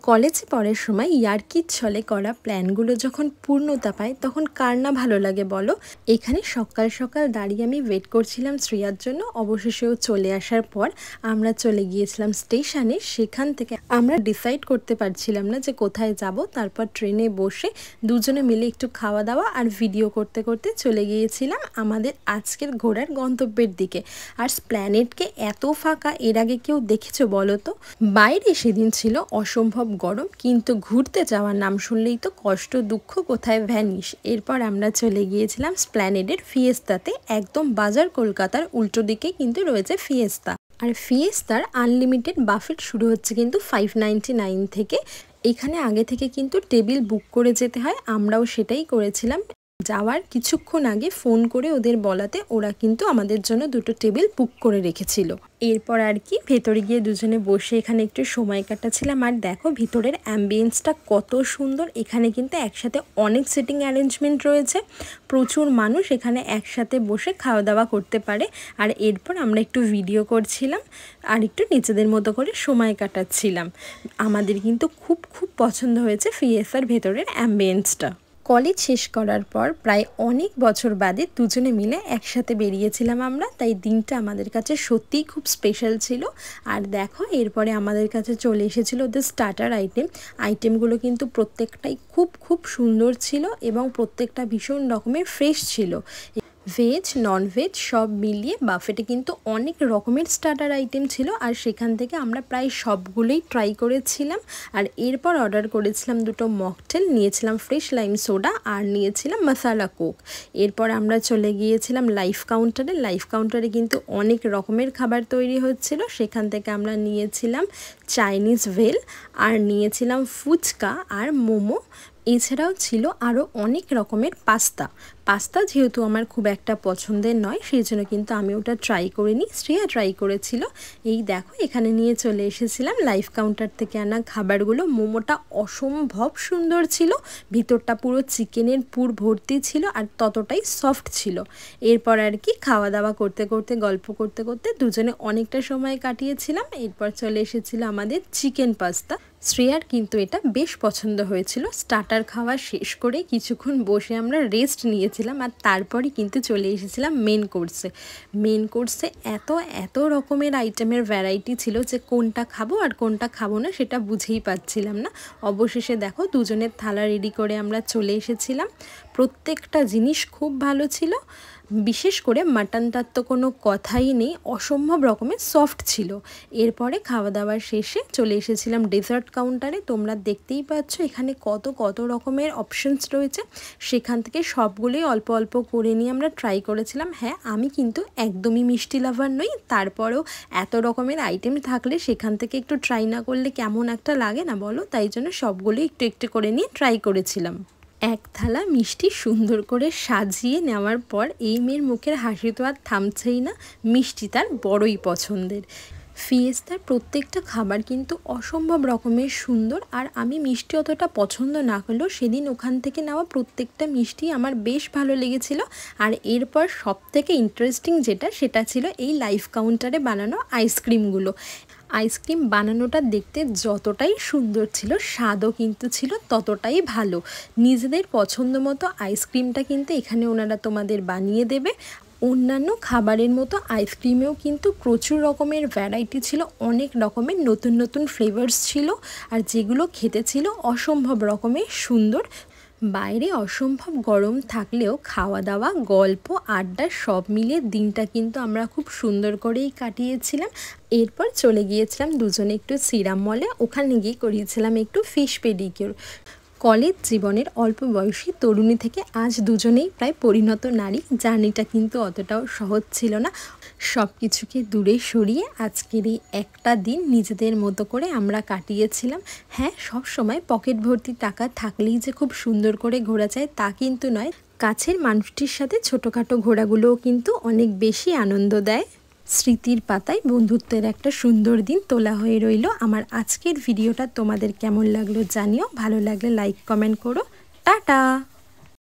কলেজে পড়ার সময় ইয়ার্কির ছলে করা প্ল্যানগুলো যখন পূর্ণতা পায় তখন কার না ভালো লাগে বলো। এখানে সকাল সকাল দাঁড়িয়ে আমি ওয়েট করছিলাম শ্রেয়ার জন্য। অবশেষেও চলে আসার পর আমরা চলে গিয়েছিলাম স্টেশনে। সেখান থেকে আমরা ডিসাইড করতে পারছিলাম না যে কোথায় যাব। তারপর ট্রেনে বসে দুজনে মিলে একটু খাওয়া দাওয়া আর ভিডিও করতে করতে চলে গিয়েছিলাম আমাদের আজকের ঘোরার গন্তব্যের দিকে। আর স্প্ল্যানেডকে এত ফাঁকা এর আগে কেউ দেখেছো বলো তো? বাইরে সেদিন ছিল অসম্ভব গরম, কিন্তু ঘুরতে যাওয়ার নাম শুনলেই তো কষ্ট দুঃখ কোথায় ভ্যানিশ। এরপর আমরা চলে গিয়েছিলাম স্প্ল্যানেডের ফিয়েস্তাতে। একদম বাজার কলকাতার উল্টো দিকে কিন্তু রয়েছে ফিয়েস্তা। আর ফিয়েস্তার আনলিমিটেড বাফেট শুরু হচ্ছে কিন্তু 599 থেকে। এখানে আগে থেকে কিন্তু টেবিল বুক করে যেতে হয়, আমরাও সেটাই করেছিলাম। যাওয়ার কিছুক্ষণ আগে ফোন করে ওদের বলাতে ওরা কিন্তু আমাদের জন্য দুটো টেবিল বুক করে রেখেছিল। এরপর আর কি ভেতরে গিয়ে দুজনে বসে এখানে একটু সময় কাটাচ্ছিলাম। আর দেখো ভিতরের অ্যাম্বিয়েন্সটা কত সুন্দর। এখানে কিন্তু একসাথে অনেক সিটিং অ্যারেঞ্জমেন্ট রয়েছে, প্রচুর মানুষ এখানে একসাথে বসে খাওয়া দাওয়া করতে পারে। আর এরপর আমরা একটু ভিডিও করছিলাম আর একটু নিজেদের মতো করে সময় কাটাচ্ছিলাম। আমাদের কিন্তু খুব পছন্দ হয়েছে ফিয়েস্তার ভেতরের অ্যাম্বিয়েন্সটা। কলেজ শেষ করার পর প্রায় অনেক বছর বাদে দুজনে মিলে একসাথে বেরিয়েছিলাম আমরা, তাই দিনটা আমাদের কাছে সত্যিই খুব স্পেশাল ছিল। আর দেখো এরপরে আমাদের কাছে চলে এসেছিলো ওদের স্টার্টার আইটেমগুলো কিন্তু প্রত্যেকটাই খুব সুন্দর ছিল এবং প্রত্যেকটা ভীষণ রকমের ফ্রেশ ছিল। ভেজ নন ভেজ সব মিলিয়ে বাফেটে কিন্তু অনেক রকমের স্টার্টার আইটেম ছিল। আর সেখান থেকে আমরা প্রায় সবগুলোই ট্রাই করেছিলাম। আর এরপর অর্ডার করেছিলাম দুটো মকটেল, নিয়েছিলাম ফ্রেশ লাইম সোডা আর নিয়েছিলাম মশালা কোক। এরপর আমরা চলে গিয়েছিলাম লাইফ কাউন্টারে কিন্তু অনেক রকমের খাবার তৈরি হচ্ছিল। সেখান থেকে আমরা নিয়েছিলাম চাইনিজ ভেল আর নিয়েছিলাম ফুচকা আর মোমো। এছাড়াও ছিল আরও অনেক রকমের পাস্তা যেহেতু আমার খুব একটা পছন্দের নয়, সেই জন্য কিন্তু আমি ওটা ট্রাই করিনি, শ্রেয়া ট্রাই করেছিল। এই দেখো এখানে নিয়ে চলে এসেছিলাম লাইফ কাউন্টার থেকে আনা খাবারগুলো। মোমোটা অসম্ভব সুন্দর ছিল, ভিতরটা পুরো চিকেনের পুর ভর্তি ছিল আর ততটাই সফট ছিল। এরপর আর কি খাওয়া দাওয়া করতে করতে গল্প করতে করতে দুজনে অনেকটা সময় কাটিয়েছিলাম। এরপর চলে এসেছিল আমাদের চিকেন পাস্তা। শ্রেয়ার কিন্তু এটা বেশ পছন্দ হয়েছিল। স্টার্টার খাওয়া শেষ করে কিছুক্ষণ বসে আমরা রেস্ট নিয়েছিলাম আর তারপরে কিন্তু চলে এসেছিলাম মেন কোর্সে এত রকমের আইটেমের ভ্যারাইটি ছিল যে কোনটা খাবো আর কোনটা খাবো না সেটা বুঝেই পাচ্ছিলাম না। অবশেষে দেখো দুজনের থালা রেডি করে আমরা চলে এসেছিলাম। প্রত্যেকটা জিনিস খুব ভালো ছিল, বিশেষ করে মাটনটার তো কোনো কথাই নেই, অসম্ভব রকমের সফট ছিল। এরপরে খাওয়া দাওয়ার শেষে চলে এসেছিলাম ডেজার্ট কাউন্টারে। তোমরা দেখতেই পাচ্ছ এখানে কত রকমের অপশনস রয়েছে, সেখান থেকে সবগুলোই অল্প অল্প করে নিয়ে আমরা ট্রাই করেছিলাম। হ্যাঁ, আমি কিন্তু একদমই মিষ্টি লাভার নই, তারপরেও এত রকমের আইটেম থাকলে সেখান থেকে একটু ট্রাই না করলে কেমন একটা লাগে না বলো, তাই জন্য সবগুলোই একটু করে নিয়ে ট্রাই করেছিলাম। এক থালা মিষ্টি সুন্দর করে সাজিয়ে নেওয়ার পর এই মেয়ের মুখের হাসি তো আর থামছেই না, মিষ্টি তার বড়ই পছন্দের। ফিয়েস্তার প্রত্যেকটা খাবার কিন্তু অসম্ভব রকমের সুন্দর। আর আমি মিষ্টি অতটা পছন্দ না হলেও সেদিন ওখান থেকে নেওয়া প্রত্যেকটা মিষ্টি আমার বেশ ভালো লেগেছিল। আর এরপর সবথেকে ইন্টারেস্টিং সেটা ছিল এই লাইফ কাউন্টারে বানানো আইসক্রিমগুলো। আইসক্রিম বানানোটা দেখতে যতটাই সুন্দর ছিল, স্বাদও কিন্তু ছিল ততটাই ভালো। নিজেদের পছন্দ মতো আইসক্রিমটা কিন্তু এখানে ওনারা তোমাদের বানিয়ে দেবে। অন্যান্য খাবারের মতো আইসক্রিমেও কিন্তু প্রচুর রকমের ভ্যারাইটি ছিল, অনেক রকমের নতুন ফ্লেভার্স ছিল আর যেগুলো খেতে ছিল অসম্ভব রকমের সুন্দর। বাইরে অসম্ভব গরম থাকলেও খাওয়া দাওয়া গল্প আড্ডা সব মিলিয়ে দিনটা কিন্তু আমরা খুব সুন্দর করেই কাটিয়েছিলাম। এরপর চলে গিয়েছিলাম দুজনে একটু সিরাম মলে, ওখানে গিয়ে করিয়েছিলাম একটু ফিশ পেডিকিউর। কলেজ জীবনের অল্প বয়সী তরুণী থেকে আজ দুজনেই প্রায় পরিণত নারী। জার্নিটা কিন্তু অতটাও সহজ ছিল না, সব কিছুকে দূরে সরিয়ে আজকের এই একটা দিন নিজেদের মতো করে আমরা কাটিয়েছিলাম। হ্যাঁ, সব সময় পকেট ভর্তি টাকা থাকলেই যে খুব সুন্দর করে ঘোরা যায় তা কিন্তু নয়, কাছের মানুষটির সাথে ছোটোখাটো ঘোরাগুলোও কিন্তু অনেক বেশি আনন্দ দেয়। স্মৃতির পাতায় বন্ধুত্বের একটা সুন্দর দিন তোলা হয়ে রইল। আমার আজকের ভিডিওটা তোমাদের কেমন লাগলো জানিও, ভালো লাগলে লাইক কমেন্ট করো। টাটা।